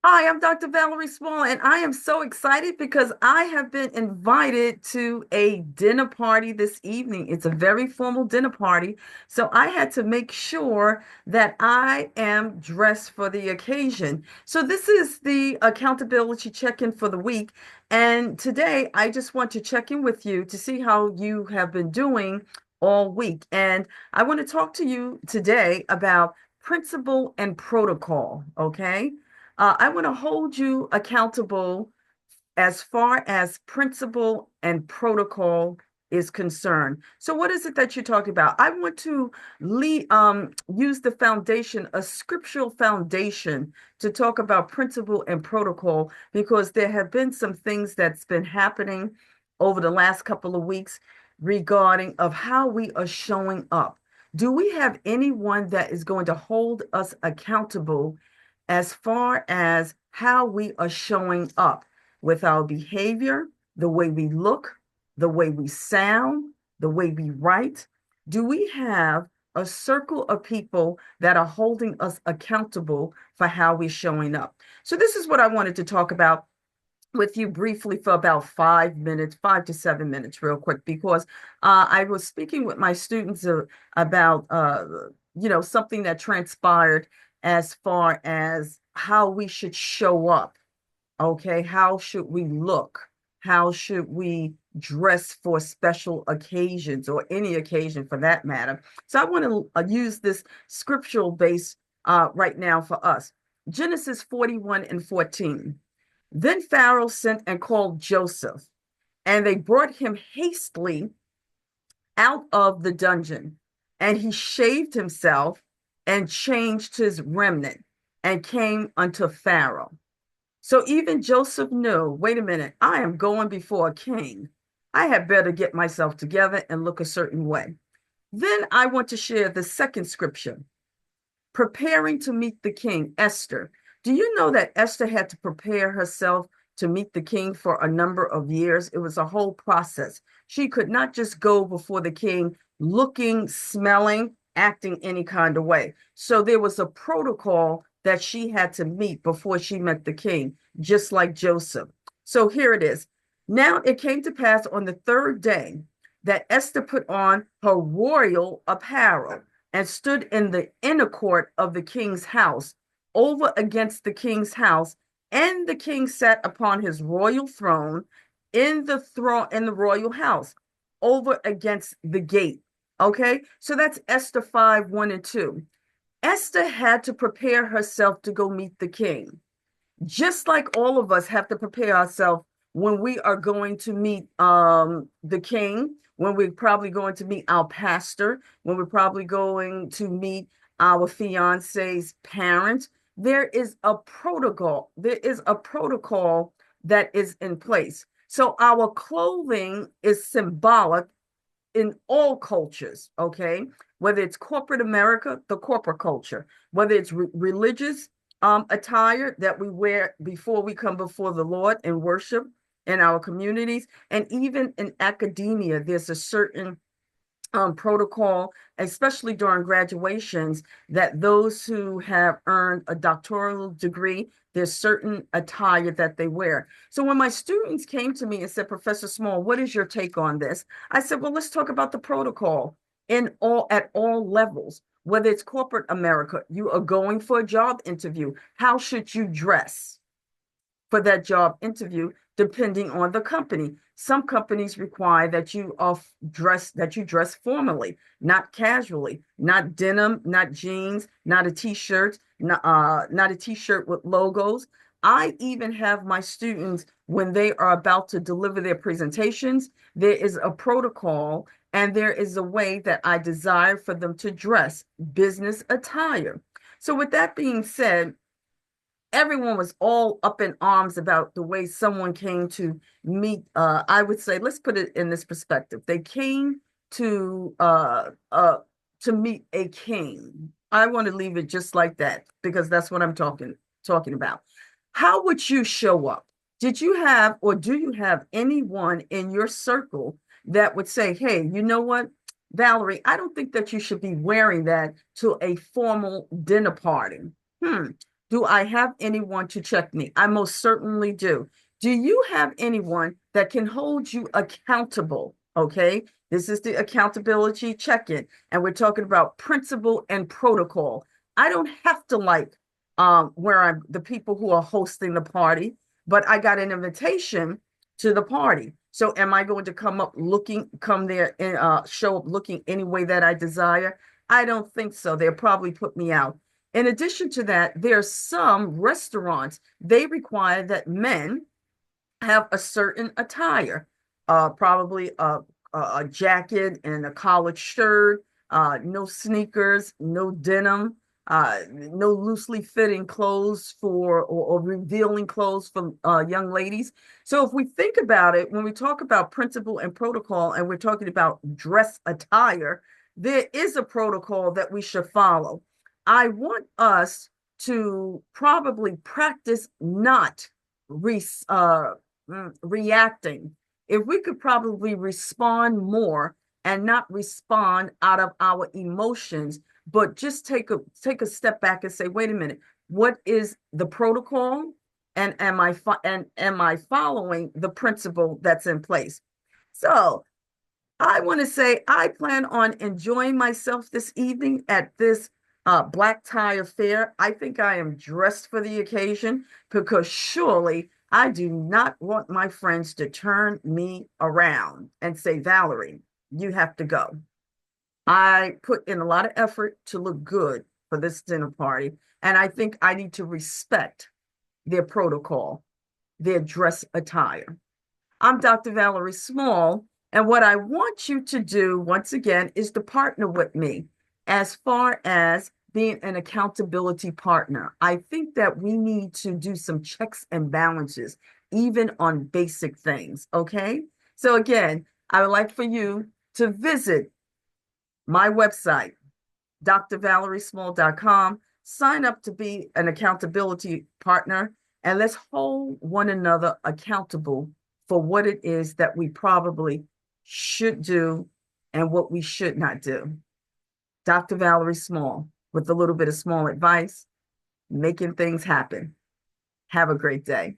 Hi, I'm Dr. Valerie Small, and I am so excited because I have been invited to a dinner party this evening. It's a very formal dinner party, so I had to make sure that I am dressed for the occasion. So, this is the accountability check-in for the week, and today I just want to check in with you to see how you have been doing all week. And I want to talk to you today about principle and protocol, okay? I want to hold you accountable as far as principle and protocol is concerned. So, what is it that you're talking about? I want to use the foundation, a scriptural foundation, to talk about principle and protocol because there have been some things that's been happening over the last couple of weeks regarding of how we are showing up. Do we have anyone that is going to hold us accountable as far as how we are showing up with our behavior, the way we look, the way we sound, the way we write? Do we have a circle of people that are holding us accountable for how we're showing up? So, this is what I wanted to talk about with you briefly for about 5 minutes, 5 to 7 minutes, real quick, because I was speaking with my students about, something that transpired as far as how we should show up. Okay, how should we look? How should we dress for special occasions or any occasion for that matter? So I want to use this scriptural base right now for us. Genesis 41 and 14. Then Pharaoh sent and called Joseph, and they brought him hastily out of the dungeon. And he shaved himself and changed his remnant and came unto Pharaoh. So even Joseph knew, wait a minute, I am going before a king. I had better get myself together and look a certain way. Then I want to share the second scripture, preparing to meet the king, Esther. Do you know that Esther had to prepare herself to meet the king for a number of years? It was a whole process. She could not just go before the king looking, smelling, acting any kind of way. So there was a protocol that she had to meet before she met the king, just like Joseph. So here it is. Now it came to pass on the third day that Esther put on her royal apparel and stood in the inner court of the king's house, over against the king's house, and the king sat upon his royal throne in the royal house, over against the gate. Okay, so that's Esther 5, 1 and 2. Esther had to prepare herself to go meet the king, just like all of us have to prepare ourselves when we are going to meet the king, when we're probably going to meet our pastor, when we're probably going to meet our fiance's parents. There is a protocol. There is a protocol that is in place. So our clothing is symbolic in all cultures, okay? Whether it's corporate America, the corporate culture, whether it's religious attire that we wear before we come before the Lord and worship in our communities, and even in academia, there's a certain protocol, especially during graduations, that those who have earned a doctoral degree, there's certain attire that they wear. So when my students came to me and said, Professor Small, what is your take on this? I said, well, let's talk about the protocol at all levels. Whether it's corporate America, you are going for a job interview. How should you dress for that job interview, depending on the company? Some companies require that you dress formally, not casually, not denim, not jeans, not a t-shirt, not a t-shirt with logos. I even have my students, when they are about to deliver their presentations, there is a protocol and there is a way that I desire for them to dress, business attire. So with that being said, everyone was all up in arms about the way someone came to meet. I would say, let's put it in this perspective. They came to uh uh to meet a king. I want to leave it just like that because that's what I'm talking about. How would you show up? Did you have or do you have anyone in your circle that would say, hey, you know what, Valerie, I don't think that you should be wearing that to a formal dinner party. Hmm. Do I have anyone to check me? I most certainly do. Do you have anyone that can hold you accountable? Okay. This is the accountability check-in, and we're talking about principle and protocol. I don't have to like where I'm the people who are hosting the party, but I got an invitation to the party. So am I going to come there and show up looking any way that I desire? I don't think so. They'll probably put me out. In addition to that, there's some restaurants, they require that men have a certain attire, probably a jacket and a collared shirt, no sneakers, no denim, no loosely fitting clothes or revealing clothes for young ladies. So if we think about it, when we talk about principle and protocol, and we're talking about dress attire, there is a protocol that we should follow. I want us to probably practice not re- uh, reacting. If we could probably respond more and not respond out of our emotions, but just take a step back and say, wait a minute, what is the protocol? And am I following the principle that's in place? So I want to say I plan on enjoying myself this evening at this black tie affair. I think I am dressed for the occasion because surely I do not want my friends to turn me around and say, Valerie, you have to go. I put in a lot of effort to look good for this dinner party, and I think I need to respect their protocol, their dress attire. I'm Dr. Valerie Small, and what I want you to do, once again, is to partner with me as far as being an accountability partner. I think that we need to do some checks and balances, even on basic things, okay? So again, I would like for you to visit my website, drvaleriesmall.com, sign up to be an accountability partner, and let's hold one another accountable for what it is that we probably should do and what we should not do. Dr. Valerie Small, with a little bit of small advice, making things happen. Have a great day.